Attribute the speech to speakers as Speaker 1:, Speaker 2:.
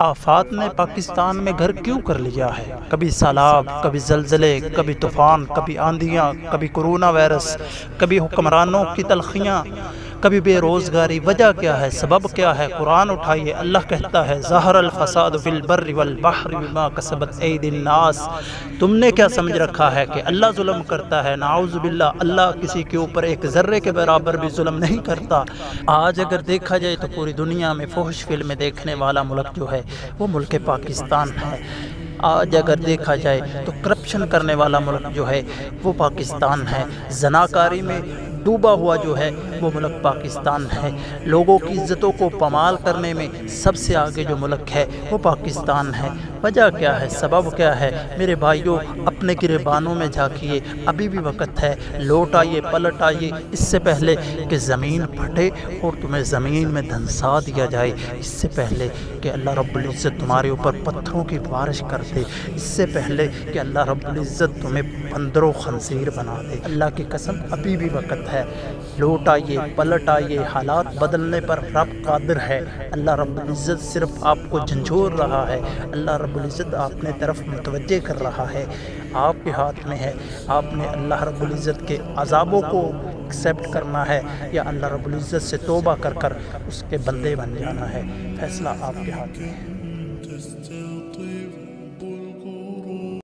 Speaker 1: آفات نے پاکستان میں گھر کیوں کر لیا ہے؟ کبھی سیلاب، کبھی زلزلے، کبھی طوفان، کبھی آندھیاں، کبھی کورونا وائرس، کبھی حکمرانوں کی تلخیاں، کبھی بے روزگاری۔ وجہ کیا ہے؟ سبب کیا ہے؟ قرآن اٹھائیے، اللہ کہتا ہے ظہر الفساد فی البر والبحر بما کسبت ایدی الناس۔ تم نے کیا سمجھ رکھا ہے کہ اللہ ظلم کرتا ہے؟ نعوذ باللہ، اللہ کسی کے اوپر ایک ذرے کے برابر بھی ظلم نہیں کرتا۔ آج اگر دیکھا جائے تو پوری دنیا میں فحش فلمیں دیکھنے والا ملک جو ہے وہ ملک پاکستان ہے۔ آج اگر دیکھا جائے تو کرپشن کرنے والا ملک جو ہے وہ پاکستان ہے۔ زناکاری میں ڈوبا ہوا جو ہے وہ ملک پاکستان ہے۔ لوگوں کی عزتوں کو پامال کرنے میں سب سے آگے جو ملک ہے وہ پاکستان ہے۔ وجہ کیا ہے؟ سبب کیا ہے؟ میرے بھائیوں، اپنے گریبانوں میں جھانکیے، ابھی بھی وقت ہے۔ لوٹ آئیے، پلٹ آئیے، اس سے پہلے کہ زمین پھٹے اور تمہیں زمین میں دھنسا دیا جائے، اس سے پہلے کہ اللہ رب العزت تمہارے اوپر پتھروں کی بارش کر دے، اس سے پہلے کہ اللہ رب العزت تمہیں بندر و خنزیر بنا دے۔ اللہ کی قسم، ابھی بھی وقت ہے۔ لوٹ آئیے، پلٹ آئیے، حالات بدلنے پر رب قادر ہے۔ اللہ رب العزت صرف آپ کو جھنجھوڑ رہا ہے، اللہ رب العزت آپ نے طرف متوجہ کر رہا ہے۔ آپ کے ہاتھ میں ہے، آپ نے اللہ رب العزت کے عذابوں کو ایکسیپٹ کرنا ہے یا اللہ رب العزت سے توبہ کر کر اس کے بندے بن جانا ہے۔ فیصلہ آپ کے ہاتھ میں ہے۔